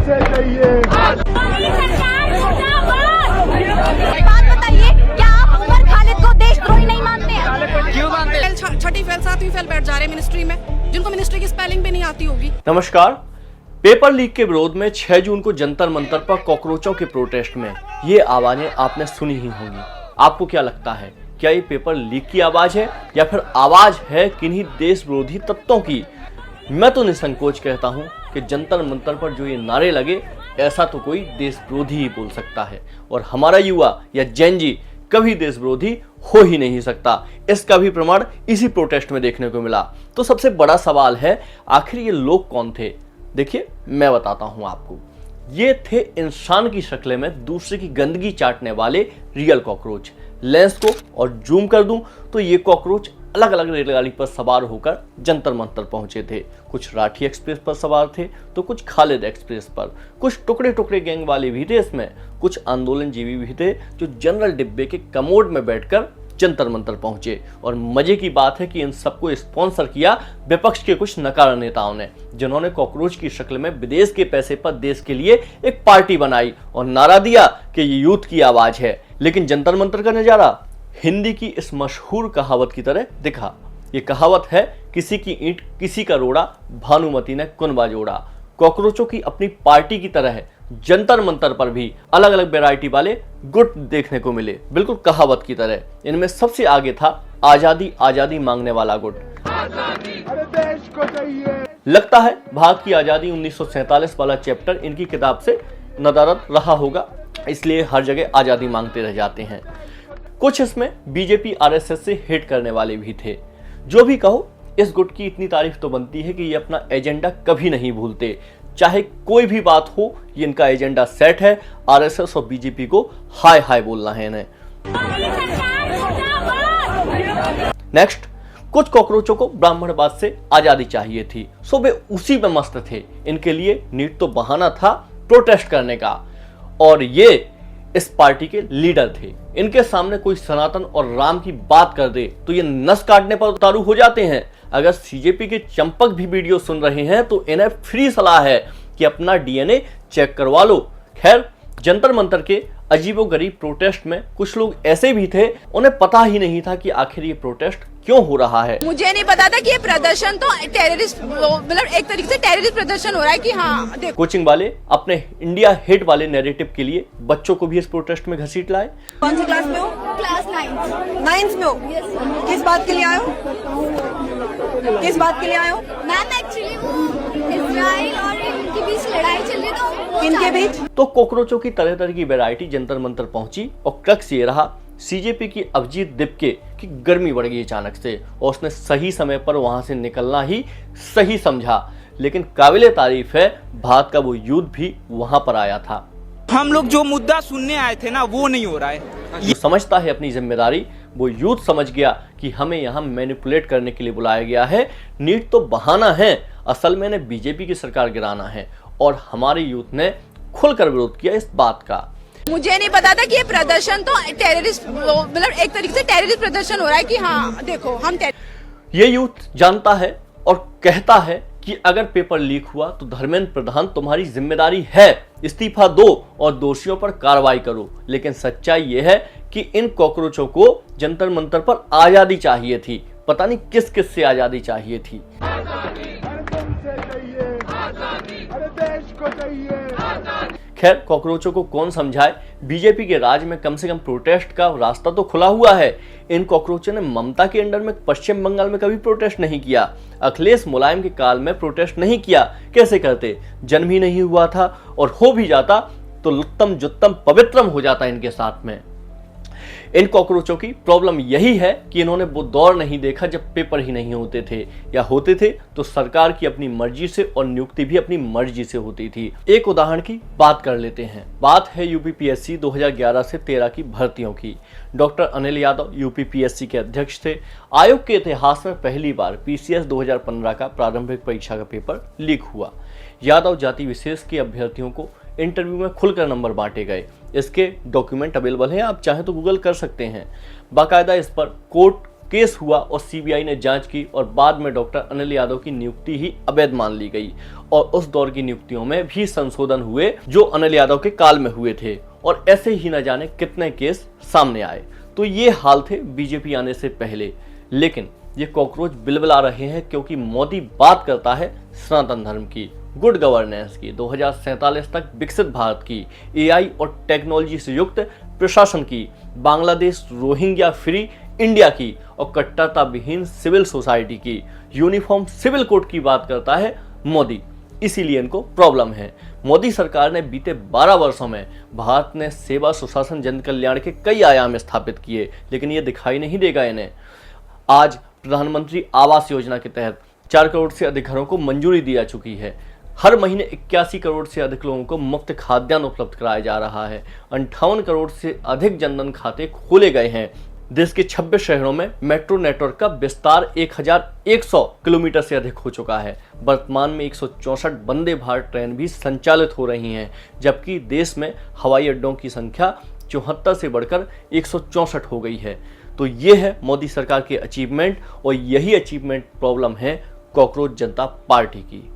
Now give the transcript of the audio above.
से चाहिए। बात बताइए, क्या आप उमर खालिद को देशद्रोही नहीं मानते हैं? क्यों मानते हैं? छठी फेल सातवीं फेल बैठ जा रहे हैं मिनिस्ट्री में, जिनको मिनिस्ट्री की स्पेलिंग भी नहीं आती होगी। नमस्कार। पेपर लीक के विरोध में 6 जून को जंतर मंतर पर कॉकरोचों के प्रोटेस्ट में ये आवाजें आपने सुनी ही होंगी। आपको क्या लगता है, क्या ये पेपर लीक की आवाज है या फिर आवाज है किन्हीं देश विरोधी तत्वों की? मैं तो निसंकोच कहता हूं कि जंतर मंतर पर जो ये नारे लगे, ऐसा तो कोई देश विरोधी ही बोल सकता है, और हमारा युवा या जेन जी कभी देश विरोधी हो ही नहीं सकता। इसका भी प्रमाण इसी प्रोटेस्ट में देखने को मिला। तो सबसे बड़ा सवाल है, आखिर ये लोग कौन थे? देखिए, मैं बताता हूं आपको। ये थे इंसान की शक्ल में दूसरे की गंदगी चाटने वाले रियल कॉकरोच। लेंस को और जूम कर दूं तो ये कॉकरोच अलग अलग रेलगाड़ी पर सवार होकर जंतर मंतर पहुंचे थे। कुछ राठी एक्सप्रेस पर सवार थे तो कुछ खालिद एक्सप्रेस पर। कुछ टुकड़े टुकड़े गैंग वाले भी थे इसमें। कुछ आंदोलनजीवी भी थे जो जनरल डिब्बे के कमोड में बैठकर जंतर मंतर पहुंचे। और मजे की बात है कि इन सबको स्पॉन्सर किया विपक्ष के कुछ नकारा नेताओं ने, जिन्होंने कॉकरोच की शक्ल में विदेश के पैसे पर देश के लिए एक पार्टी बनाई और नारा दिया कि ये यूथ की आवाज है। लेकिन जंतर मंतर का नजारा हिंदी की इस मशहूर कहावत की तरह दिखा। ये कहावत है, किसी की ईंट किसी का रोड़ा, भानुमति ने कुनबा जोड़ा। कॉकरोचों की अपनी पार्टी की तरह है, जंतर मंतर पर भी अलग अलग वैरायटी वाले गुट देखने को मिले, बिल्कुल कहावत की तरह। इनमें सबसे आगे था आजादी आजादी मांगने वाला गुट। अरे देश को चाहिए। लगता है भारत की आजादी 1947 वाला चैप्टर इनकी किताब से नदारद रहा होगा, इसलिए हर जगह आजादी मांगते रह जाते हैं। कुछ इसमें बीजेपी आरएसएस से हेट करने वाले भी थे। जो भी कहो, इस गुट की इतनी तारीफ तो बनती है कि ये अपना एजेंडा कभी नहीं भूलते। चाहे कोई भी बात हो, ये इनका एजेंडा सेट है। आरएसएस और बीजेपी को हाय हाय बोलना है इन्हें। नेक्स्ट, कुछ कॉकरोचों को ब्राह्मणवाद से आजादी चाहिए थी, सो वे उसी में मस्त थे। इनके लिए नीट तो बहाना था प्रोटेस्ट करने का, और ये इस पार्टी के लीडर थे। इनके सामने कोई सनातन और राम की बात कर दे तो ये नस काटने पर उतारू हो जाते हैं। अगर सीजेपी के चंपक भी वीडियो सुन रहे हैं तो इन्हें फ्री सलाह है कि अपना डीएनए चेक करवा लो। खैर, जंतर मंतर के अजीबोगरीब प्रोटेस्ट में कुछ लोग ऐसे भी थे, उन्हें पता ही नहीं था कि आखिर ये प्रोटेस्ट क्यों हो रहा है। मुझे नहीं पता था कि ये प्रदर्शन तो टेररिस्ट, मतलब एक तरीके से टेररिस्ट प्रदर्शन हो रहा है कि हाँ देखो। कोचिंग वाले अपने इंडिया हेट वाले नैरेटिव के लिए बच्चों को भी इस प्रोटेस्ट में घसीट लाए। कौन सी क्लास में हो? क्लास 9th में हो? किस बात के लिए आए हो? किस बात के लिए आए हो? मैम एक्चुअली इजराइल और इनके बीच लड़ाई चल रही, तो किनके बीच? तो कॉकरोचों की तरह तरह की वैरायटी जंतर मंतर पहुंची, और क्रक्स ये रहा, सीजेपी की अभिजीत दिपके की गर्मी बढ़ गई अचानक से, और उसने सही समय पर वहां से निकलना ही सही समझा। लेकिन काबिले तारीफ है, भारत का वो यूथ भी वहां पर आया था। हम लोग जो मुद्दा सुनने आए थे ना, वो नहीं हो रहा है। जो समझता है अपनी जिम्मेदारी, वो यूथ समझ गया कि हमें यहाँ मैनिपुलेट करने के लिए बुलाया गया है। नीट तो बहाना है, असल में इन्हें बीजेपी की सरकार गिराना है, और हमारे यूथ ने खुलकर विरोध किया इस बात का। मुझे नहीं पता था कि ये प्रदर्शन तो टेररिस्ट, मतलब एक तरीके से टेररिस्ट प्रदर्शन हो रहा है कि हाँ देखो हम। ये यूथ जानता है और कहता है कि अगर पेपर लीक हुआ तो धर्मेंद्र प्रधान तुम्हारी जिम्मेदारी है, इस्तीफा दो और दोषियों पर कार्रवाई करो। लेकिन सच्चाई ये है कि इन कॉकरोचों को जंतर मंतर पर आजादी चाहिए थी, पता नहीं किस किस से आजादी चाहिए थी। अरे देश को चाहिए। खैर, कॉकरोचों को कौन समझाए, बीजेपी के राज में कम से कम प्रोटेस्ट का रास्ता तो खुला हुआ है। इन कॉकरोचों ने ममता के अंडर में पश्चिम बंगाल में कभी प्रोटेस्ट नहीं किया, अखिलेश मुलायम के काल में प्रोटेस्ट नहीं किया। कैसे करते? जन्म ही नहीं हुआ था, और हो भी जाता तो लुत्तम जुत्तम पवित्रम हो जाता इनके साथ में। इन कॉकरोचों की प्रॉब्लम यही है कि इन्होंने वो दौर नहीं देखा जब पेपर ही नहीं होते थे, या होते थे तो सरकार की अपनी मर्जी से, और नियुक्ति भी अपनी मर्जी से होती थी। एक उदाहरण की बात कर लेते हैं। बात है यूपीपीएससी 2011 से 13 की भर्तियों की। डॉक्टर अनिल यादव यूपीपीएससी के अध्यक्ष थे। आयोग के इतिहास में पहली बार पीसीएस 2015 का प्रारंभिक परीक्षा का पेपर लीक हुआ। यादव जाति विशेष के अभ्यर्थियों को इंटरव्यू में खुलकर नंबर बांटे गए। इसके डॉक्यूमेंट अवेलेबल हैं, आप चाहें तो गूगल कर सकते हैं। बाकायदा इस पर कोर्ट केस हुआ और सीबीआई ने जांच की और बाद में डॉक्टर अनिल यादव की नियुक्ति ही अवैध मान ली गई और उस दौर की नियुक्तियों में भी संशोधन हुए जो अनिल यादव के काल में हुए थे और ऐसे ही न जाने कितने केस सामने आए। तो ये हाल थे बीजेपी आने से पहले, लेकिन ये कॉकरोच बिलबिला रहे हैं क्योंकि मोदी बात करता है सनातन धर्म की, गुड गवर्नेंस की, 2047 तक विकसित भारत की, एआई और टेक्नोलॉजी से युक्त प्रशासन की, बांग्लादेश रोहिंग्या फ्री इंडिया की और कट्टरता विहीन सिविल सोसाइटी की, यूनिफॉर्म सिविल कोड की बात करता है मोदी। इसीलिए इनको प्रॉब्लम है। मोदी सरकार ने बीते 12 वर्षों में भारत ने सेवा, सुशासन, जन कल्याण के कई आयाम स्थापित किए, लेकिन ये दिखाई नहीं देगा इन्हें। आज प्रधानमंत्री आवास योजना के तहत 4 करोड़ से अधिक घरों को मंजूरी दी जा चुकी है। हर महीने 81 करोड़ से अधिक लोगों को मुफ्त खाद्यान्न उपलब्ध कराया जा रहा है। 58 करोड़ से अधिक जनधन खाते खोले गए हैं। देश के 26 शहरों में मेट्रो नेटवर्क का विस्तार 1100 किलोमीटर से अधिक हो चुका है। वर्तमान में 164 वंदे भारत ट्रेन भी संचालित हो रही हैं, जबकि देश में हवाई अड्डों की संख्या 74 से बढ़कर 164 हो गई है। तो ये है मोदी सरकार के अचीवमेंट और यही अचीवमेंट प्रॉब्लम है कॉकरोच जनता पार्टी की।